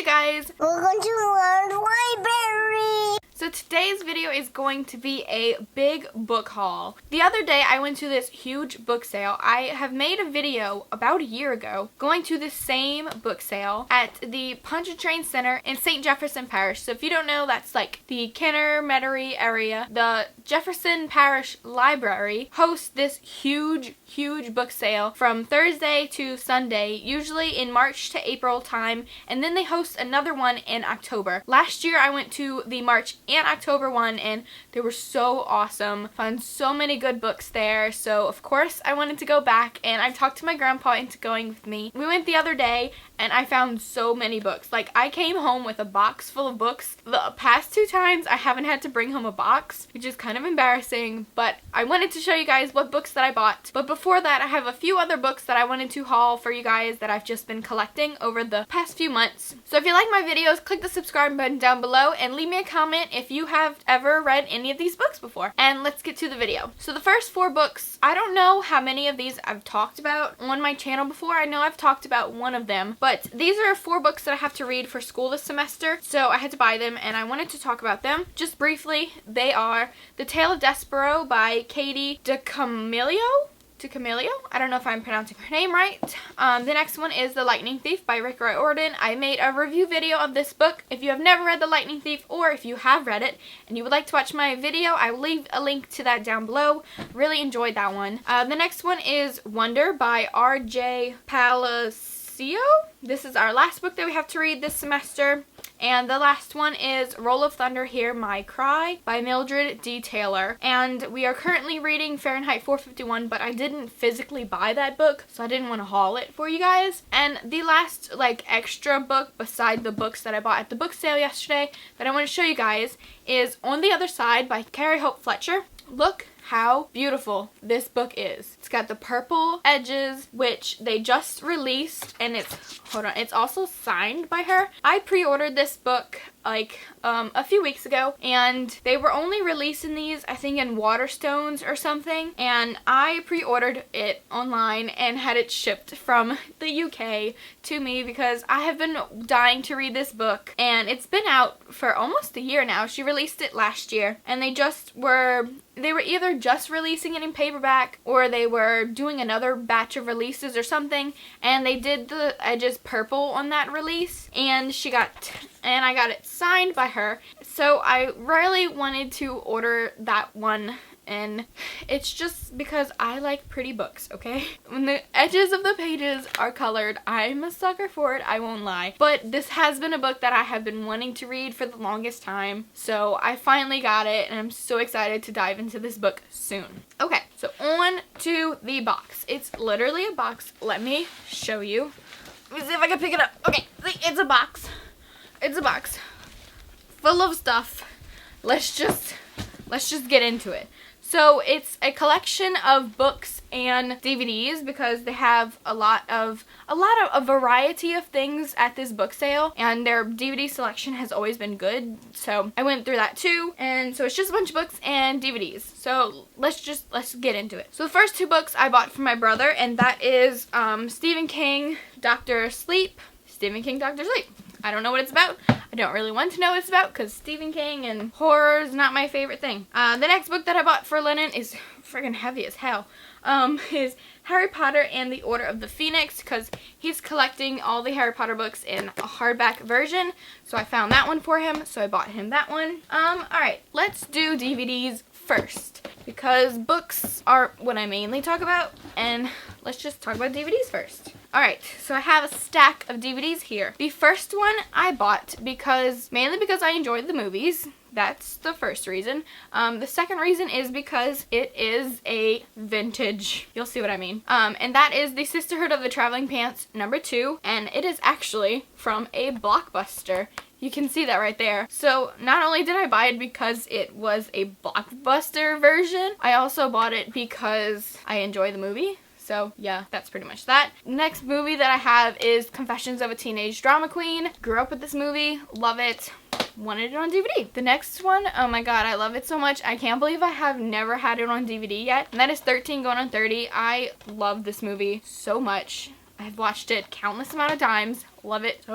guys! Welcome to our library! So today's video is going to be a big book haul. The other day I went to this huge book sale. I have made a video about a year ago going to the same book sale at the Pontchartrain Center in St. Jefferson Parish. So if you don't know, that's like the Kenner Metairie area. The Jefferson Parish Library hosts this huge book sale from Thursday to Sunday, usually in March to April time, and then they host another one in October. Last year I went to the March and October one and they were so awesome. Found so many good books there, so of course I wanted to go back, and I talked to my grandpa into going with me. We went the other day and I found so many books. Like, I came home with a box full of books. The past 2 times I haven't had to bring home a box, which is kind of embarrassing, but I wanted to show you guys what books that I bought. But before that, I have a few other books that I wanted to haul for you guys that I've just been collecting over the past few months. So if you like my videos, click the subscribe button down below and leave me a comment if you have ever read any of these books before. And let's get to the video. So the first 4 books, I don't know how many of these I've talked about on my channel before. I know I've talked about one of them, but these are 4 books that I have to read for school this semester, so I had to buy them and I wanted to talk about them. Just briefly, they are The Tale of Despereaux by Katie DiCamillo. I don't know if I'm pronouncing her name right. The next one is The Lightning Thief by Rick Riordan. I made a review video of this book. If you have never read The Lightning Thief, or if you have read it and you would like to watch my video, I will leave a link to that down below. Really enjoyed that one. The next one is Wonder by R.J. Palacio. This is our last book that we have to read this semester. And the last one is Roll of Thunder, Hear My Cry by Mildred D. Taylor. And we are currently reading Fahrenheit 451, but I didn't physically buy that book, so I didn't want to haul it for you guys. And the last, extra book beside the books that I bought at the book sale yesterday that I want to show you guys is On the Other Side by Carrie Hope Fletcher. Look how beautiful this book is. It's got the purple edges, which they just released, and it's also signed by her. I pre-ordered this book a few weeks ago, and they were only releasing these, I think, in Waterstones or something, and I pre-ordered it online and had it shipped from the UK to me because I have been dying to read this book, and it's been out for almost a year now. She released it last year, and they were either just releasing it in paperback or they were doing another batch of releases or something, and they did the edges purple on that release, and I got it signed by her. So I really wanted to order that one, and it's just because I like pretty books, okay? When the edges of the pages are colored, I'm a sucker for it, I won't lie. But this has been a book that I have been wanting to read for the longest time, so I finally got it, and I'm so excited to dive into this book soon. Okay, so on to the box. It's literally a box. Let me show you. Let me see if I can pick it up. Okay, see, it's a box. It's a box full of stuff. Let's just get into it. So it's a collection of books and DVDs because they have a variety of things at this book sale, and their DVD selection has always been good. So I went through that too, and so it's just a bunch of books and DVDs. So let's get into it. So the first 2 books I bought for my brother, and that is Stephen King, Dr. Sleep. Stephen King, Dr. Sleep. I don't know what it's about. I don't really want to know what it's about because Stephen King and horror is not my favorite thing. The next book that I bought for Lennon is friggin' heavy as hell. Is Harry Potter and the Order of the Phoenix, because he's collecting all the Harry Potter books in a hardback version. So I found that one for him, so I bought him that one. Alright, let's do DVDs first, because books are what I mainly talk about, and let's just talk about DVDs first. Alright, so I have a stack of DVDs here. The first one I bought mainly because I enjoyed the movies. That's the first reason. The second reason is because it is a vintage. You'll see what I mean. And that is The Sisterhood of the Traveling Pants #2, and it is actually from a Blockbuster. You can see that right there. So not only did I buy it because it was a Blockbuster version, I also bought it because I enjoy the movie. So yeah, that's pretty much that. Next movie that I have is Confessions of a Teenage Drama Queen. Grew up with this movie, love it. Wanted it on DVD. The next one, oh my god, I love it so much. I can't believe I have never had it on DVD yet. And that is 13 Going on 30. I love this movie so much. I've watched it countless amount of times. Love it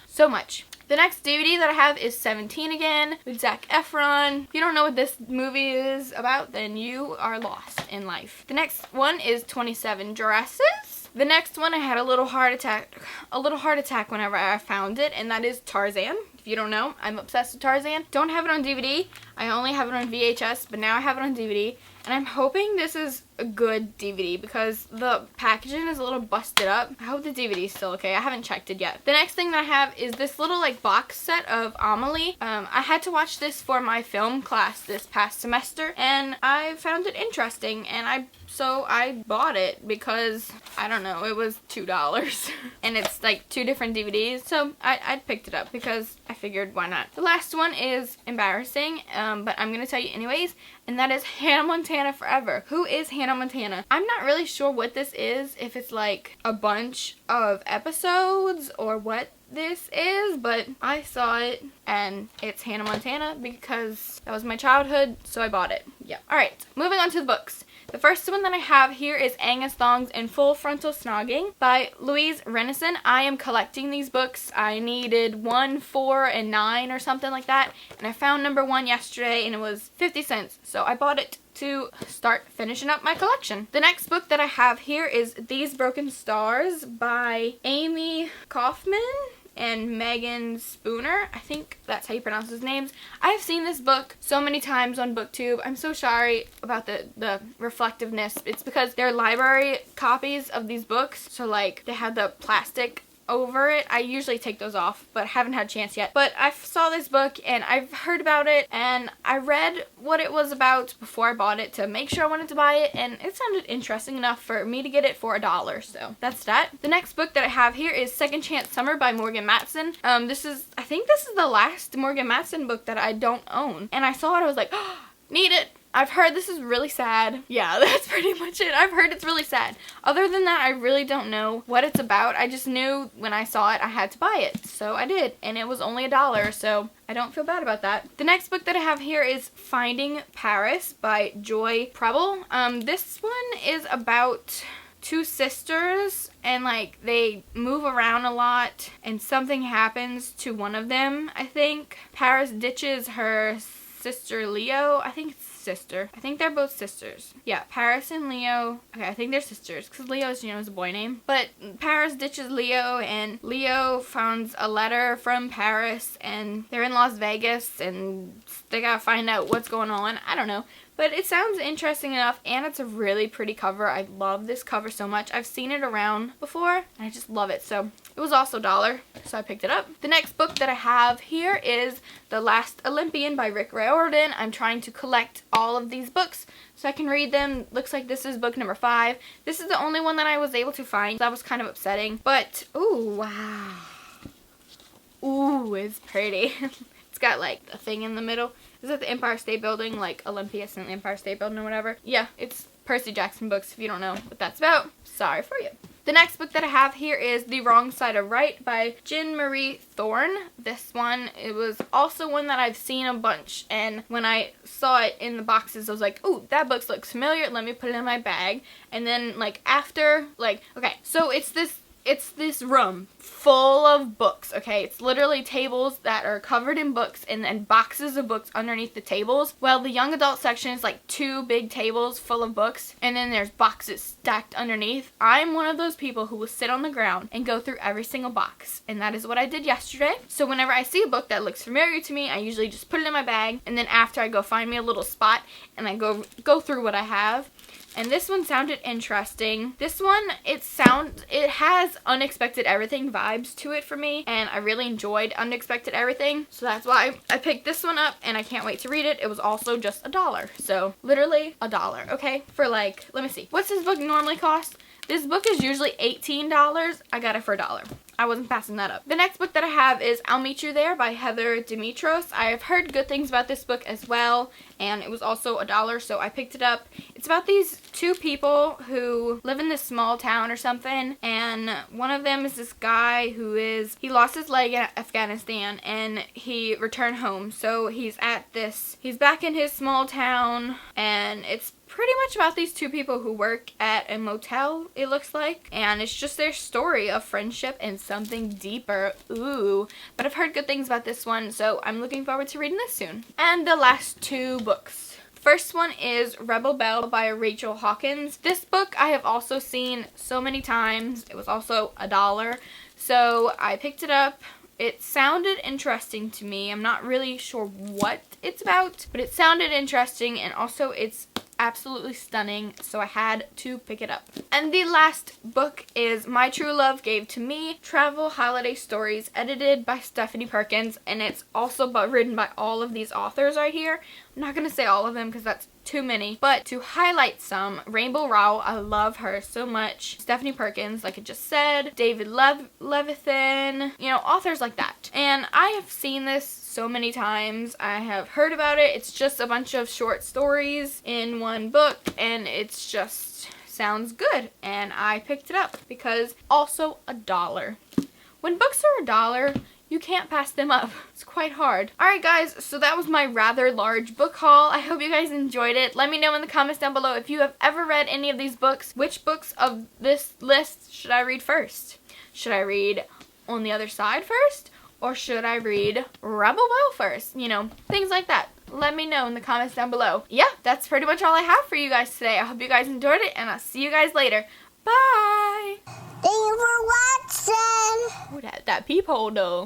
so much. The next DVD that I have is 17 again with Zac Efron. If you don't know what this movie is about, then you are lost in life. The next one is 27 Dresses. The next one I had a little heart attack whenever I found it, and that is Tarzan. If you don't know, I'm obsessed with Tarzan. Don't have it on DVD. I only have it on VHS, but now I have it on DVD. And I'm hoping this is a good DVD because the packaging is a little busted up. I hope the DVD is still okay. I haven't checked it yet. The next thing that I have is this little like box set of Amelie. I had to watch this for my film class this past semester, and I found it interesting, and so I bought it because, I don't know, it was $2. And it's like 2 different DVDs, so I picked it up because I figured why not. The last one is embarrassing, but I'm going to tell you anyways, and that is Hannah Montana Forever. Who is Hannah Montana? I'm not really sure what this is, if it's like a bunch of episodes or what this is, but I saw it and it's Hannah Montana because that was my childhood, so I bought it. Yeah. Alright, moving on to the books. The first one that I have here is Angus Thongs and Full Frontal Snogging by Louise Renison. I am collecting these books. I needed 1, 4, and 9 or something like that, and I found number 1 yesterday and it was 50 cents, so I bought it to start finishing up my collection. The next book that I have here is These Broken Stars by Amy Kaufman and Megan Spooner. I think that's how you pronounce his names. I have seen this book so many times on BookTube. I'm so sorry about the reflectiveness. It's because they're library copies of these books, so like they had the plastic over it. I usually take those off, but haven't had a chance yet. But I saw this book and I've heard about it, and I read what it was about before I bought it to make sure I wanted to buy it, and it sounded interesting enough for me to get it for $1, so that's that. The next book that I have here is Second Chance Summer by Morgan Matson. I think this is the last Morgan Matson book that I don't own, and I saw it, I was like, oh, need it. I've heard this is really sad. Yeah, that's pretty much it. I've heard it's really sad. Other than that, I really don't know what it's about. I just knew when I saw it, I had to buy it. So I did. And it was only $1, so I don't feel bad about that. The next book that I have here is Finding Paris by Joy Preble. This one is about 2 sisters, and like they move around a lot, and something happens to one of them, I think. Paris ditches her sister Leo. I think it's sister. I think they're both sisters. Yeah, Paris and Leo. Okay, I think they're sisters because Leo's, is a boy name. But Paris ditches Leo, and Leo finds a letter from Paris, and they're in Las Vegas, and they gotta find out what's going on. I don't know. But it sounds interesting enough, and it's a really pretty cover. I love this cover so much. I've seen it around before, and I just love it. So it was also $1, so I picked it up. The next book that I have here is The Last Olympian by Rick Riordan. I'm trying to collect all of these books so I can read them. Looks like this is book number 5. This is the only one that I was able to find. That was kind of upsetting. But, ooh, wow. Ooh, it's pretty. It's got like a thing in the middle. Is that the Empire State Building, like Olympias and the Empire State Building or whatever? Yeah, it's Percy Jackson books if you don't know what that's about. Sorry for you. The next book that I have here is The Wrong Side of Right by Jen Marie Thorne. This one, it was also one that I've seen a bunch, and when I saw it in the boxes, I was like, ooh, that book looks familiar, let me put it in my bag. And then okay, so it's this room full of books, okay? It's literally tables that are covered in books and then boxes of books underneath the tables. Well, the young adult section is like 2 big tables full of books, and then there's boxes stacked underneath. I'm one of those people who will sit on the ground and go through every single box, and that is what I did yesterday. So whenever I see a book that looks familiar to me, I usually just put it in my bag, and then after I go find me a little spot and I go through what I have. And this one sounded interesting. This one, it has Unexpected Everything vibes to it for me, and I really enjoyed Unexpected Everything, so that's why I picked this one up, and I can't wait to read it. It was also just $1, so literally $1, okay? For like, let me see, what's this book normally cost? This book is usually $18. I got it for $1. I wasn't passing that up. The next book that I have is I'll Meet You There by Heather Demetros. I have heard good things about this book as well, and it was also $1, so I picked it up. It's It's about these two people who live in this small town or something, and one of them is this guy he lost his leg in Afghanistan and he returned home. So he's back in his small town, and it's pretty much about these two people who work at a motel, it looks like, and it's just their story of friendship and something deeper. Ooh, but I've heard good things about this one, so I'm looking forward to reading this soon. And the last two books. First one is Rebel Belle by Rachel Hawkins. This book I have also seen so many times. It was also $1, so I picked it up. It sounded interesting to me. I'm not really sure what it's about, but it sounded interesting, and also it's absolutely stunning, so I had to pick it up. And the last book is My True Love Gave to Me, Travel Holiday Stories, edited by Stephanie Perkins, and it's also written by all of these authors right here. I'm not going to say all of them because that's too many, but to highlight some, Rainbow Rowell, I love her so much. Stephanie Perkins, like I just said, David Levithan, you know, authors like that. And I have seen this so many times. I have heard about it. It's just a bunch of short stories in one book, and it's just sounds good, and I picked it up because also $1. When books are $1, you can't pass them up. It's quite hard. Alright guys, so that was my rather large book haul. I hope you guys enjoyed it. Let me know in the comments down below if you have ever read any of these books. Which books of this list should I read first? Should I read On the Other Side first? Or should I read Rebel Belle first? You know, things like that. Let me know in the comments down below. Yeah, that's pretty much all I have for you guys today. I hope you guys enjoyed it, and I'll see you guys later. Bye! Thank you for watching. Ooh, that peephole though.